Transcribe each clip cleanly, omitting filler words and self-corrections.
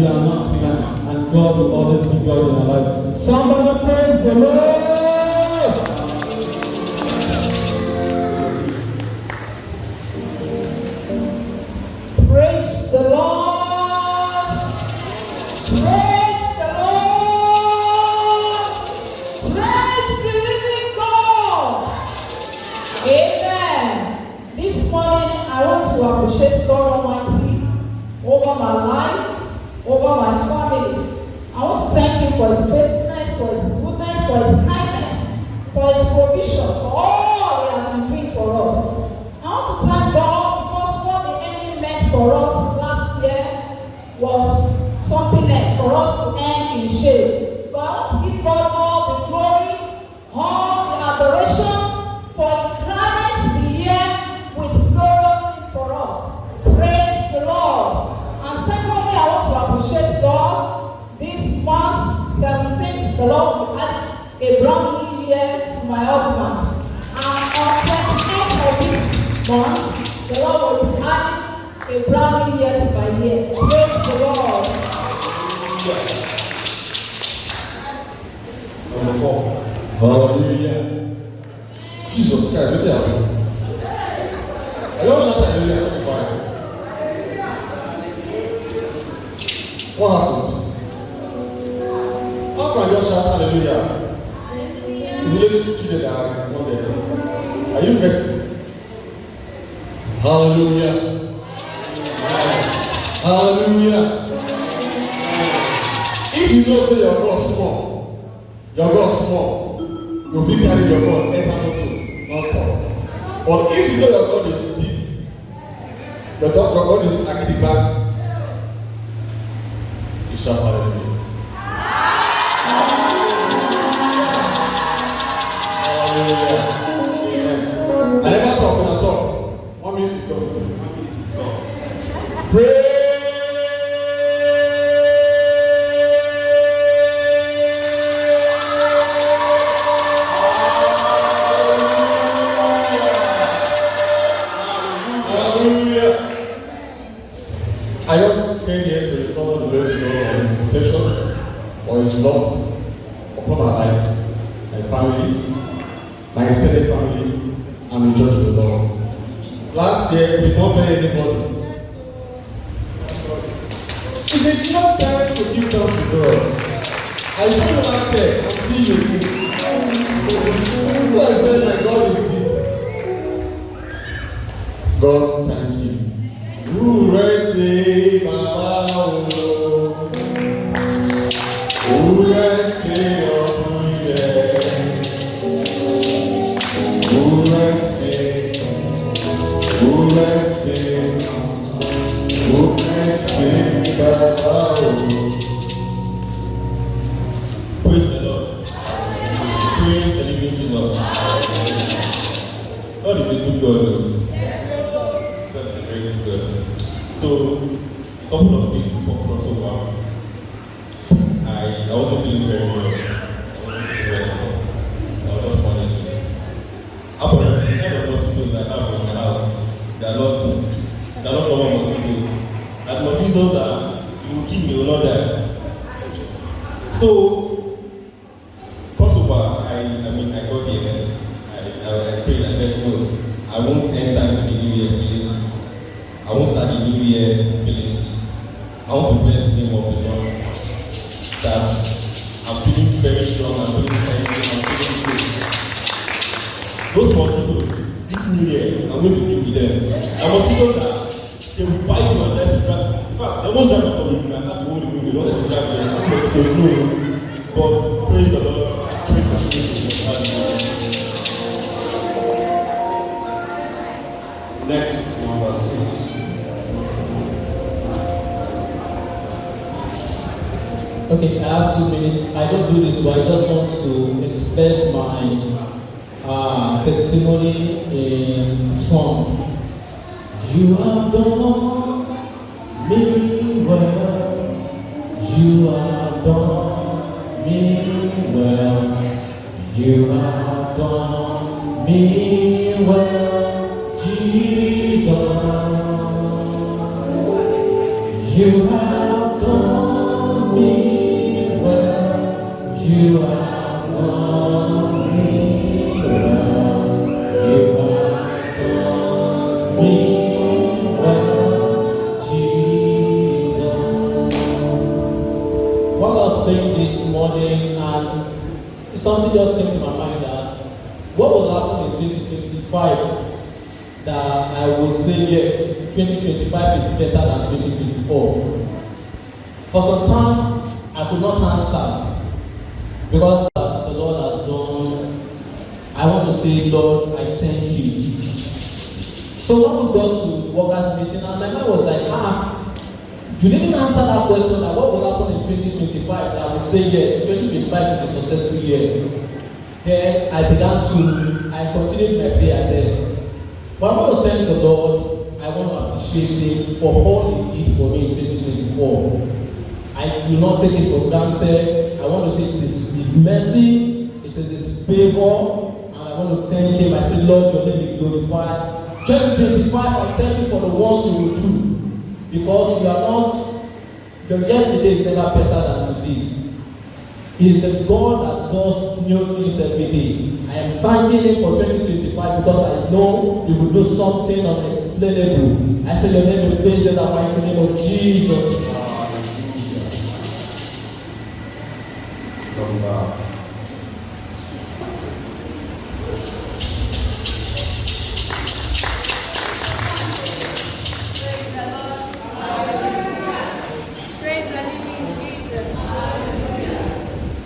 be our maximum, and God will always be God in our life. Somebody praise the Lord! Praise the Lord! Praise the Lord! Praise the living God! Amen. This morning I want to appreciate God Almighty over my life, over my family. I want to thank Him for His faithfulness, for His goodness, for His kindness, for His provision, for all He has been doing for us. I want to thank God because what the enemy meant for us last year was something else, for us to end in shame. But I want to give God all the glory, all the adoration for incredible the year with glorious things for us. Praise the Lord. And secondly, I want to appreciate God. This month, 17th, the Lord will add a brand new year to my husband. And on 28th of this month, the Lord will be adding a brand new year to my year. Praise the Lord. Number 4. Hallelujah. Jesus Christ, what tell you? I don't shout hallelujah, not be quiet. What happened? How can I just shout hallelujah? Is it late children that are responded? Are you listening? Hallelujah. Hallelujah. If you know say your God small, you fit carry your God enter motor, not talk. But if you know your God is deep, your God is Akidiba, you shall hallelujah. Hallelujah. Amen. I never talk when I talk. 1 minute is gone. Pray. I just came here to return the glory to God on His protection, or His love upon my life, my family, my extended family, and the church of the Lord. Last year, we did not bury anybody. It's enough time to give thanks to God. I saw you last year and see you again. I said, my God is good. God, thank you. Who receive our who receive your who receive our Praise the Lord. Praise the living Jesus. God is a good God. God is a very good God. So, a couple of days before crossover, I wasn't feeling very well. So I was just managing. Apparently, the kind of mosquitoes I have in my house, they are not normal mosquitoes. That mosquitoes that you will kill me will not die. So, crossover, I got here. I prayed, I said, no, I won't enter into the new year feeling sick. I won't start the new year feeling sick. I want to bless the name of the Lord. That I'm feeling very strong, I'm feeling very good, I'm feeling good. Those mosquitoes, this new year, I'm going to deal with them. The mosquitoes that they will bite you and try to drag. In fact, they almost drag me from the room. I had to hold the room, they don't let you drag them. These mosquitoes, no. But praise the Lord. Praise the Lord. Next, number 6. Okay, I have 2 minutes. I don't do this, but I just want to express my testimony in song. You have done me well. You have done me well. You have done me well, Jesus. You have done me well, Jesus. While I was praying this morning, and something just came to my mind that what will happen in 2025 that I would say yes, 2025 is better than 2024. For some time, I could not answer because the Lord has done. I want to say, Lord, I thank you. So when we got to the workers' meeting, and my mind was like, you didn't answer that question, like what will happen in 2025? And I would say yes, 2025 is a successful year. Then I continued my prayer there. But I want to thank the Lord. I want to appreciate Him for all He did for me in 2024. I do not take it for granted. I want to say it is His mercy, it is His favor, and I want to thank Him. I say, Lord, your name be glorified. 2025, I thank you for the ones you will do, because your yesterday is never better than today. He is the God that does new things every day. I am thanking Him for 2025 because I know He will do something unexplainable. I say your name be praised in the mighty name of Jesus.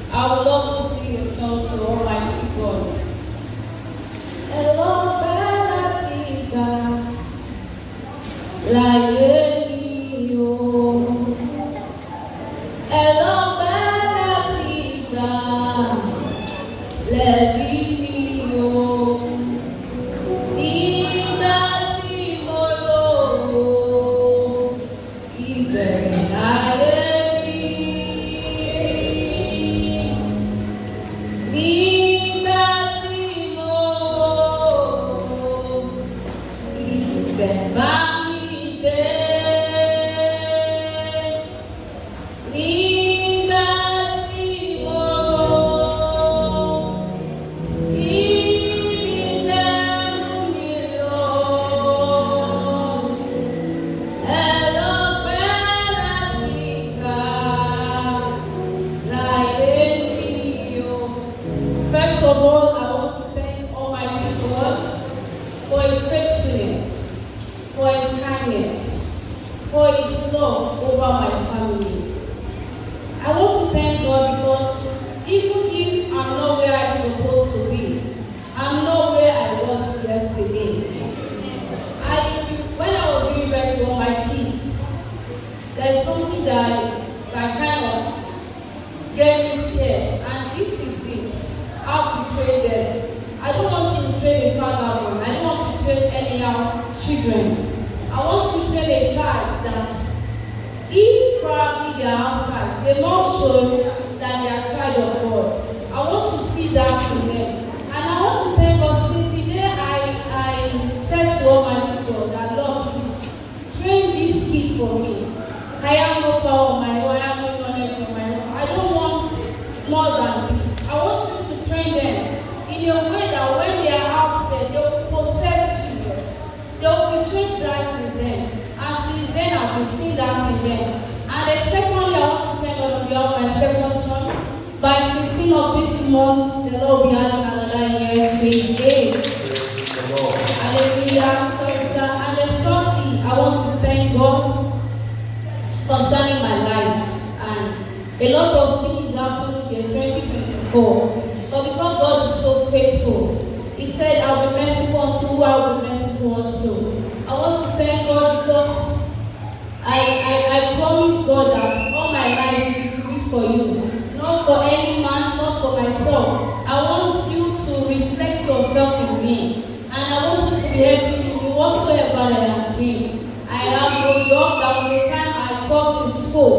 I would love to sing a song to Almighty God. Hello, Bella, like you. Hello, Bella, let me know. In that tomorrow, even I First of all, I want to thank Almighty God for His faithfulness, for His kindness, for His love over my family. I want to thank God because even if I'm not where I'm supposed to be, I'm not where I was yesterday. When I was giving birth to all my kids, there's something that kind of get me scared, and this is it. How to train them. I don't want to train a father. I don't want to train anyhow children. I want to train a child that if probably they are outside, they're not sure that they are a child of God. I want to see that in them. And I want to thank God since the day I said to Almighty God that Lord, please train this kid for me. I have no power on my own, I have no knowledge on my own. I don't want more than this. I want you to train them in a way that when they are out there, they will possess Jesus. They will be shaped Christ in them. And since then, I've been seeing that in them. And then secondly, I want to thank God on behalf of my second son. By 16 of this month, the Lord will be adding another year to his age. Hallelujah. Sorry, sir. And then thirdly, I want to thank God concerning my life. And a lot of things happening in 2024. But because God is so faithful, He said, I'll be merciful unto who I'll be merciful unto. I want to thank God because I promise God that all my life it will be for you. Not for any man, not for myself. I want you to reflect yourself in me. And I want you to be helping me in whatsoever that I am doing. I have no job. That was the time I taught in school.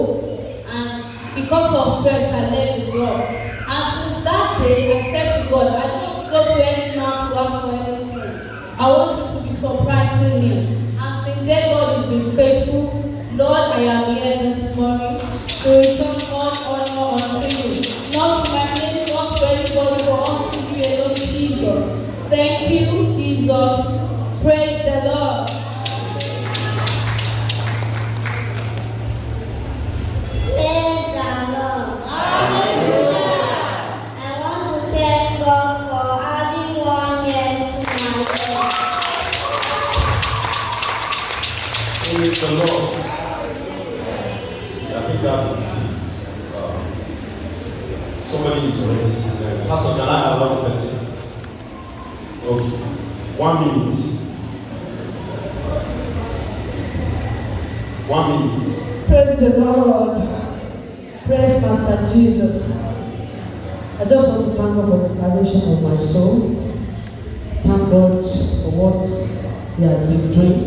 And because of stress, I left the job. And since that day, I said to God, I don't want to go to any man to ask for anything. I want you to be surprising me. And since then, God has been faithful. Lord, I am here this morning to return all honor unto you. Not to my name, not to anybody, but unto you alone, Jesus. Thank you, Jesus. Praise the Lord. Praise the Lord. I want to thank God for adding 1 year to my life. Praise the Lord. I think that was it. Somebody is already sitting. Pastor, can I allow the person? Okay. 1 minute. 1 minute. Praise the Lord. Praise Master Jesus. I just want to thank God for the salvation of my soul. Thank God for what He has been doing.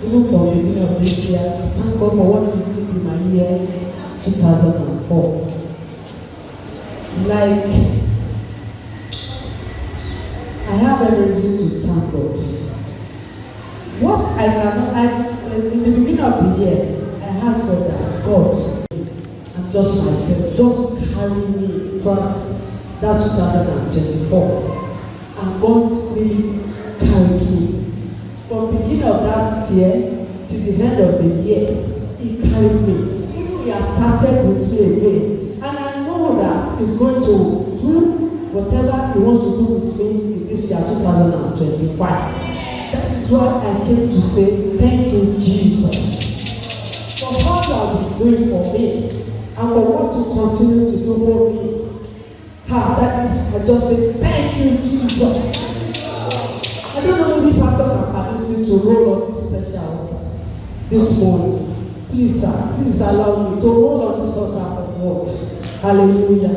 Even from the beginning of this year, thank God for what He did in my year 2004. Like, I have every reason to thank God. What I cannot, in the beginning of the year, I asked God that, God, I'm just myself, just carry me throughout that 2024. And God really carried me. From the beginning of that year to the end of the year, He carried me. Even He has started with me again. And I know that He's going to do whatever He wants to do with me in this year, 2025. That is why I came to say, thank you, Jesus, for all you have been doing for me and for what you continue to do for me. I just say, thank you, Jesus. I don't know, maybe Pastor can permit me to roll on this special altar this morning. Please, sir, please allow me to roll on this altar for God. Hallelujah.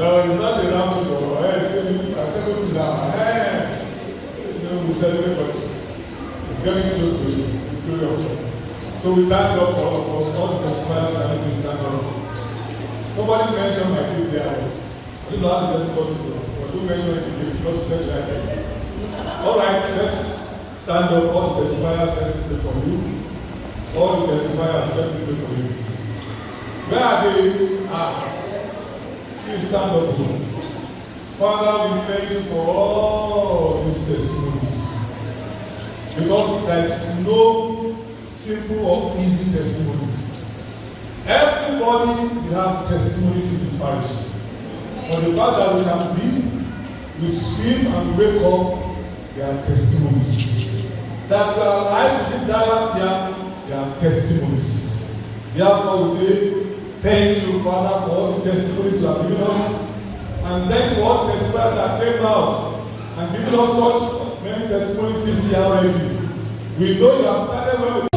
it's not a round door. I settle to now. We celebrate, but it's getting close to it. So we thank God for all of us, all the testifiers and we stand up. Somebody mentioned my kid there. I don't know how the person got to go, but do mention it again because we said right there. All right, let's stand up. All the testifiers, let's pray for you. All the testifiers, let's pray for you. Where are they? Please stand up. Father, we thank you for all these testimonies. Because there is no simple or easy testimony. Everybody will have testimonies in this parish. For the fact that we can live, we swim and wake up, there are testimonies. That we are alive within that last year, there are testimonies. Therefore, we say, thank you, Father, for all the testimonies you have given us. And thank you for all the testimonies that came out and given us such many testimonies this year already. We know you have started well with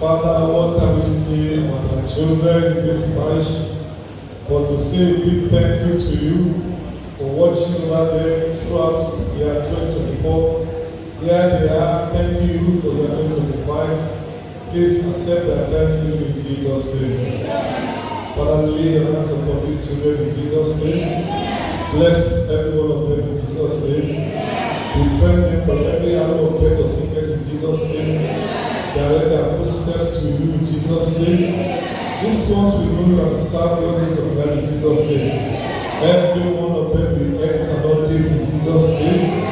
Father, what can we say about our children in this parish? But to say a big thank you to you for watching over them throughout the year 2024. Here they are. Thank you for your 2025. Please accept their thanksgiving in Jesus' name. Father, lay your hands upon these children in Jesus' name. Bless every one of them in Jesus' name. Defend them from every arrow of death or sickness in Jesus' name. Direct their footsteps to you in Jesus' name. These ones will know and serve the office of God in Jesus' name. Every one of them will ex and not taste in Jesus' name.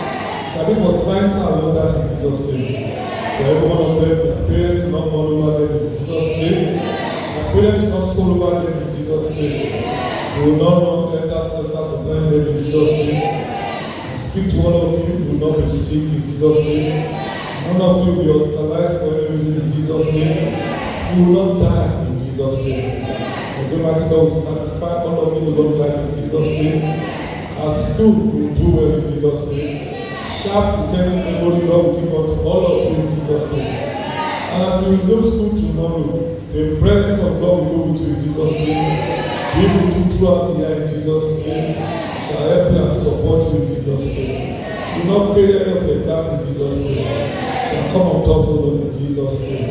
Shall be for signs and wonders in Jesus' name. For every one of them, their parents will not fall over them in Jesus' name. Their parents will not soul over them in Jesus' name. We will not run elders of them in Jesus' name. I speak to all of you, you will not be sick in Jesus' name. None of you will be hospitalized for any reason in Jesus' name. You will not die in Jesus' name. Automatically will satisfy all of you with long life in Jesus' name. As you will do well in Jesus' name. Sharp, protecting memory, God will give unto all of you in Jesus' name. And as you resume school tomorrow, the presence of God will go with you in Jesus' name. Be able to throughout the year in Jesus' name. Shall help you and support you in Jesus' name. Do not fail any of the exams in Jesus' name. Shall come on top so in Jesus' name.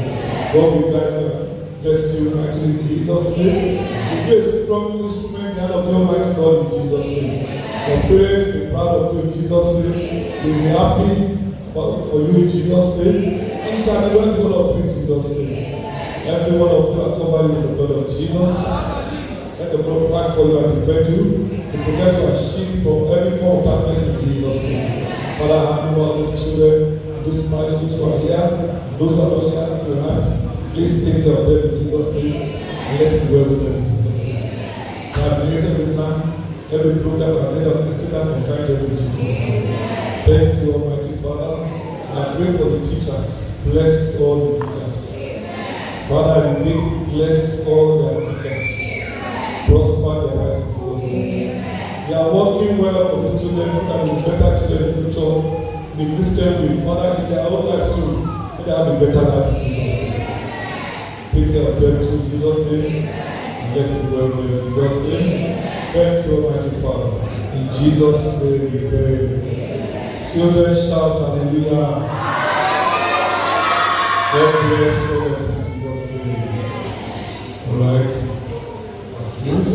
God will guide you. Bless you mightily in Jesus' name. You be a strong instrument in the hand of the Almighty God in Jesus' name. Your parents will be proud of you in Jesus' name. They will be happy for you in Jesus' name. And you shall be well God of you in Jesus' name. Every one of you are covered with the blood of Jesus. Let the blood fight for you and defend you, to protect you and shield from every form of darkness in Jesus' name. Father, I hand over these children, this marriage, those who are here, and those who are not here, to your hands. Please take care of them in Jesus' name, and let it well with them in Jesus' name. I have related with man, every program and agenda of Christian concerning them in Jesus' name. Thank you, Almighty Father. And I pray for the teachers. Bless all the teachers. Father, I repeat, bless all their teachers. Prosper their lives in Jesus' name. They are working well for the students and with better children in the future. The Christian will, Father, in their own lives too, may they have a better life in Jesus' name. Take care of them too in Jesus' name. And let it well in Jesus' name. Thank you, Almighty Father. In Jesus' name we pray. Children shout hallelujah. God bless all of you in Jesus' name. Alright. Yes.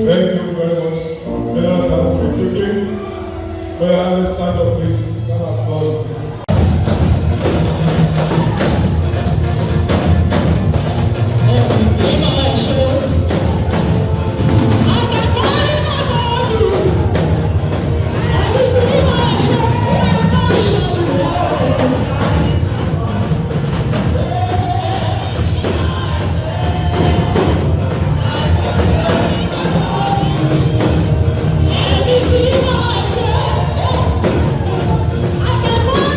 Thank you very much. General Tasman, quickly. Well, let's stand up, please. Come as well. I can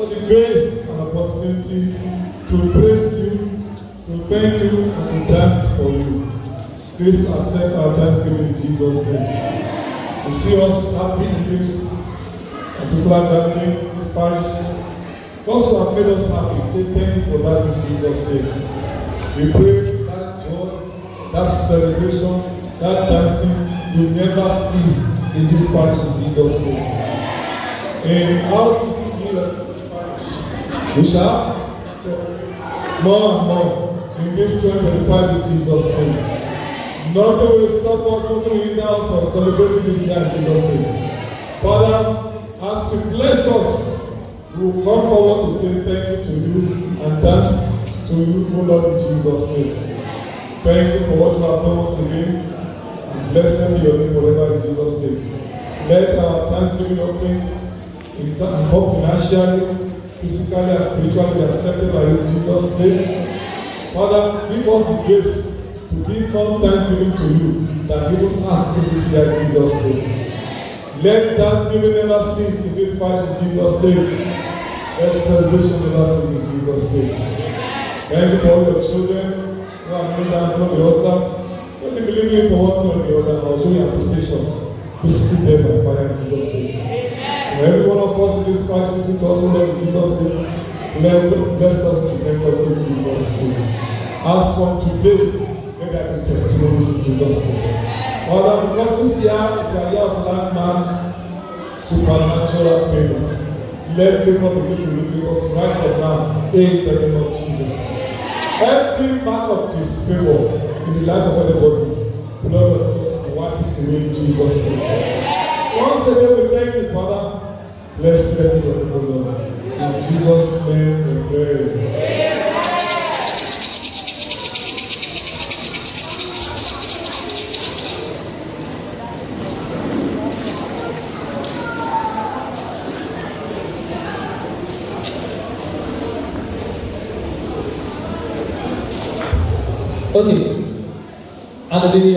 for the grace and opportunity to praise you, to thank you, and to dance for you. Please accept our thanksgiving in Jesus' name. You see us happy in this particular gathering, this parish. Because you have made us happy, say thank you for that in Jesus' name. We pray that joy, that celebration, that dancing will never cease in this parish in Jesus' name. In RCCG parish, we shall celebrate more and more in this 2025 in Jesus' name. Nothing will stop us, nothing will hinder us from celebrating this year in Jesus' name. Father, as you bless us, we will come forward to say thank you to you and dance to you, O Lord, in Jesus' name. Thank you for what you have done once again, and blessed be your name forever in Jesus' name. Let our thanksgiving offering, both financially, physically, and spiritually, be accepted by you in Jesus' name. Father, give us the grace to give more thanksgiving to you than even asking this year in Jesus' name. Let thanksgiving never cease in this parish in Jesus' name. Let celebration never cease in Jesus' name. Thank you for all your children who are kneeling down from the altar. When they believe in for one thing or the other, I'll show you appreciation. Visit them by fire in Jesus' name. For every one of us in this parish, visit us, Lord, in Jesus' name. Bless us with us in Jesus' name. As from today, let there be testimonies in Jesus' name. Father, because this year is a year of landmark, supernatural favor, let people begin to look at us right from now in the name of Jesus. Every mark of disfavor in the life of anybody, blood of Jesus, wipe it away in Jesus' name. Once again, we thank you, Father. Blessed be your name, Lord. In Jesus' name we pray. Okay. Hallelujah.